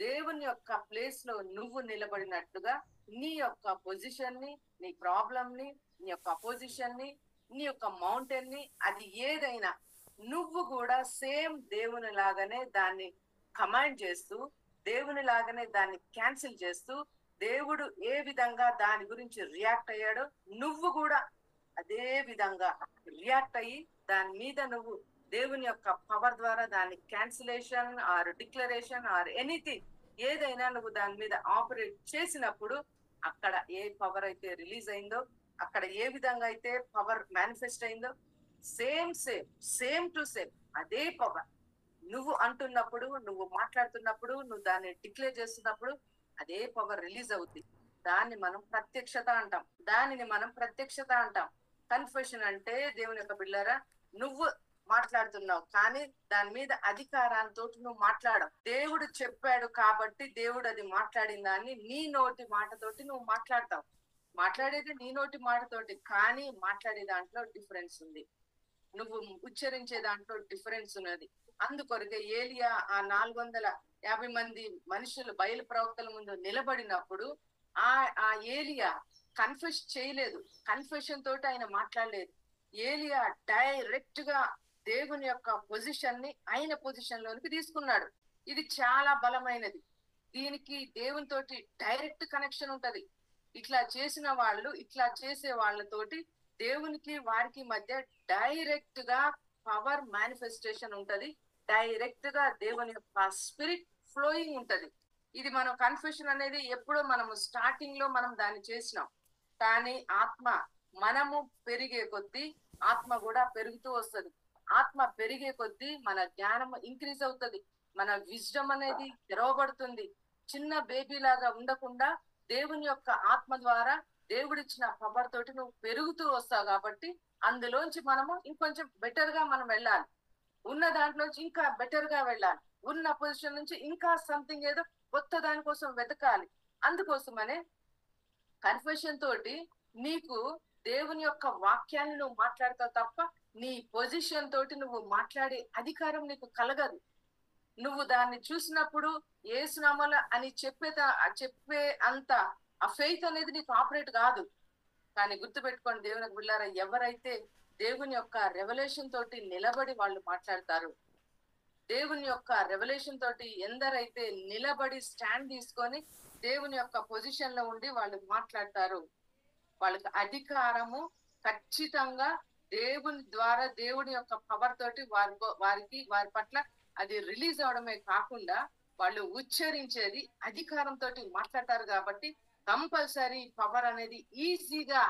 దేవుని యొక్క ప్లేస్ లో నువ్వు నిలబడినట్టుగా నీ యొక్క పొజిషన్ ని, నీ ప్రాబ్లం ని, నీ యొక్క అపోజిషన్ ని, నీ యొక్క మౌంటైన్ ని, అది ఏదైనా నువ్వు కూడా సేమ్ దేవుని లాగానే దాన్ని కమాండ్ చేస్తూ, దేవుని లాగానే దాన్ని క్యాన్సిల్ చేస్తూ, దేవుడు ఏ విధంగా దాని గురించి రియాక్ట్ అయ్యాడో నువ్వు కూడా అదే విధంగా రియాక్ట్ అయ్యి దాని మీద నువ్వు దేవుని యొక్క పవర్ ద్వారా దాన్ని cancellation or declaration or anything ఏదైనా నువ్వు దాని మీద ఆపరేట్ చేసినప్పుడు అక్కడ ఏ పవర్ అయితే రిలీజ్ అయిందో, అక్కడ ఏ విధంగా అయితే పవర్ మేనిఫెస్ట్ అయిందో, same same same to same అదే పవర్ నువ్వు అంటున్నప్పుడు, నువ్వు మాట్లాడుతున్నప్పుడు, నువ్వు దాన్ని డిక్లేర్ చేస్తున్నప్పుడు అదే పవర్ రిలీజ్ అవుతుంది. దాన్ని మనం ప్రత్యక్షత అంటాం. కన్ఫెషన్ అంటే దేవుని యొక్క బిడ్డలారా, నువ్వు మాట్లాడుతున్నావు కానీ దాని మీద అధికారంతో నువ్వు మాట్లాడవు. దేవుడు చెప్పాడు కాబట్టి దేవుడు అది మాట్లాడిన దాన్ని నీ నోటి మాటతోటి నువ్వు మాట్లాడతావు. మాట్లాడేది నీ నోటి మాటతోటి, కానీ మాట్లాడే దాంట్లో డిఫరెన్స్ ఉంది. నువ్వు ఉచ్చరించే దాంట్లో డిఫరెన్స్ ఉన్నది. అందుకొరకే ఏలియా ఆ 450 మంది మనుషులు బయలు ప్రవక్తల ముందు నిలబడినప్పుడు ఆ ఏలియా కన్ఫెస్ చేయలేదు, కన్ఫెషన్ తోటి ఆయన మాట్లాడలేదు. ఏలియా డైరెక్ట్ గా దేవుని యొక్క పొజిషన్ ని ఆయన పొజిషన్ లోనికి తీసుకున్నాడు. ఇది చాలా బలమైనది. దీనికి దేవుని తోటి డైరెక్ట్ కనెక్షన్ ఉంటది. ఇట్లా చేసిన వాళ్ళు, ఇట్లా చేసే వాళ్ళతోటి దేవునికి వారికి మధ్య డైరెక్ట్ గా పవర్ మేనిఫెస్టేషన్ ఉంటది. డైరెక్ట్ గా దేవుని యొక్క స్పిరిట్ ఫ్లోయింగ్ ఉంటది. ఇది మనం కన్ఫెషన్ అనేది ఎప్పుడో మనము స్టార్టింగ్ లో మనం దాన్ని చేసినాం. కానీ ఆత్మ మనము పెరిగే కొద్దీ ఆత్మ కూడా పెరుగుతూ వస్తుంది. ఆత్మ పెరిగే కొద్దీ మన జ్ఞానం ఇంక్రీజ్ అవుతుంది, మన విజ్డమ్ అనేది తెరవబడుతుంది. చిన్న బేబీ లాగా ఉండకుండా దేవుని యొక్క ఆత్మ ద్వారా దేవుడిచ్చిన పవర్ తోటి నువ్వు పెరుగుతూ వస్తావు. కాబట్టి అందులోంచి మనము ఇంకొంచెం బెటర్ గా మనం వెళ్ళాలి. ఉన్న దాంట్లోంచి ఇంకా బెటర్ గా వెళ్ళాలి. ఉన్న పొజిషన్ నుంచి ఇంకా సంథింగ్ ఏదో కొత్త దానికోసం వెతకాలి. అందుకోసమనే కన్ఫెషన్ తోటి నీకు దేవుని యొక్క వాక్యాన్ని నువ్వు మాట్లాడతావు తప్ప నీ పొజిషన్ తోటి నువ్వు మాట్లాడే అధికారం నీకు కలగదు. నువ్వు దాన్ని చూసినప్పుడు యేసునామముల అని చెప్పే అంత ఆ ఫెయిత్ అనేది నీకు ఆపరేట్ కాదు. కానీ గుర్తుపెట్టుకోండి దేవునికి బిడ్డలారా, ఎవరైతే దేవుని యొక్క రెవల్యూషన్ తోటి నిలబడి వాళ్ళు మాట్లాడతారు, దేవుని యొక్క రెవల్యూషన్ తోటి ఎందరైతే నిలబడి స్టాండ్ తీసుకొని దేవుని యొక్క పొజిషన్ లో ఉండి వాళ్ళు మాట్లాడతారు, వాళ్ళకి అధికారము ఖచ్చితంగా దేవుని ద్వారా దేవుని యొక్క పవర్ తోటి వారి పట్ల అది రిలీజ్ అవడమే కాకుండా వాళ్ళు ఉచ్చరించేది అధికారంతో మాట్లాడతారు. కాబట్టి కంపల్సరీ పవర్ అనేది ఈజీగా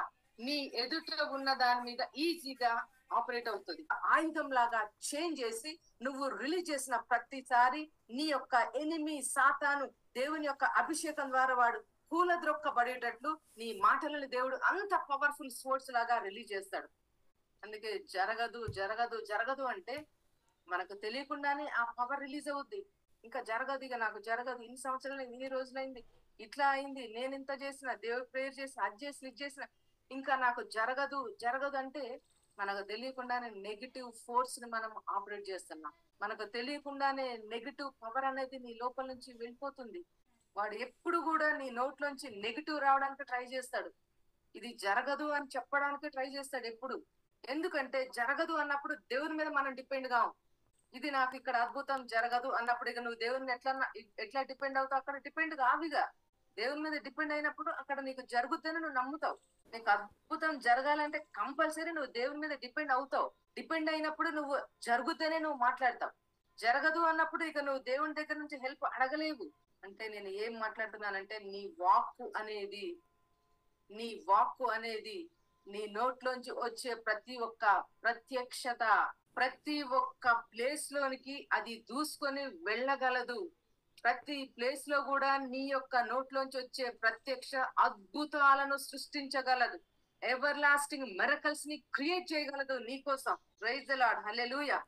నీ ఎదుట ఉన్న దాని మీద ఈజీగా ఆపరేట్ అవుతుంది. ఆయుధం లాగా చేంజ్ చేసి నువ్వు రిలీజ్ చేసిన ప్రతిసారి నీ యొక్క ఎనిమి సాతాను దేవుని యొక్క అభిషేకం ద్వారా వాడు కూలద్రొక్కబడేటట్లు నీ మాటలను దేవుడు అంత పవర్ఫుల్ స్పోర్ట్స్ లాగా రిలీజ్ చేస్తాడు. అందుకే జరగదు జరగదు జరగదు అంటే మనకు తెలియకుండానే ఆ పవర్ రిలీజ్ అవుద్ది. ఇంకా జరగదు, ఇక నాకు జరగదు, ఇన్ని సంవత్సరాలు ఇన్ని రోజులైంది, ఇట్లా అయింది, నేను ఇంత చేసిన, దేవుడు ప్రేయర్ చేసిన, అది చేసిన, ఇది చేసిన, ఇంకా నాకు జరగదు జరగదు అంటే మనకు తెలియకుండానే నెగిటివ్ ఫోర్స్ ని మనం ఆపరేట్ చేస్తున్నాం. మనకు తెలియకుండానే నెగిటివ్ పవర్ అనేది నీ లోపల నుంచి వెళ్ళిపోతుంది. వాడు ఎప్పుడు కూడా నీ నోట్లోంచి నెగిటివ్ రావడానికి ట్రై చేస్తాడు. ఇది జరగదు అని చెప్పడానికి ట్రై చేస్తాడు ఎప్పుడు. ఎందుకంటే జరగదు అన్నప్పుడు దేవుని మీద మనం డిపెండ్ కావు. ఇది నాకు ఇక్కడ అద్భుతం జరగదు అన్నప్పుడు ఇక నువ్వు దేవుని ఎట్లా డిపెండ్ అవుతావు? అక్కడ డిపెండ్ కావిగా. దేవుని మీద డిపెండ్ అయినప్పుడు అక్కడ నీకు జరుగుతుందని నువ్వు నమ్ముతావు. నీకు అద్భుతం జరగాలంటే కంపల్సరీ నువ్వు దేవుని మీద డిపెండ్ అవుతావు. డిపెండ్ అయినప్పుడు నువ్వు జరుగుతూనే నువ్వు మాట్లాడతావు. జరగదు అన్నప్పుడు ఇక నువ్వు దేవుని దగ్గర నుంచి హెల్ప్ అడగలేవు. అంటే నేను ఏం మాట్లాడుతున్నానంటే నీ వాక్కు అనేది నీ నోట్లోంచి వచ్చే ప్రతి ఒక్క ప్రత్యక్షత, ప్రతి ఒక్క ప్లేస్ లోనికి అది దూసుకొని వెళ్ళగలదు. ప్రతి ప్లేస్ లో కూడా నీ యొక్క నోట్లోంచి వచ్చే ప్రత్యక్ష అద్భుతాలను సృష్టించగలదు. ఎవర్ లాస్టింగ్ మిరకల్స్ ని క్రియేట్ చేయగలదు నీకోసం. Praise the Lord, hallelujah.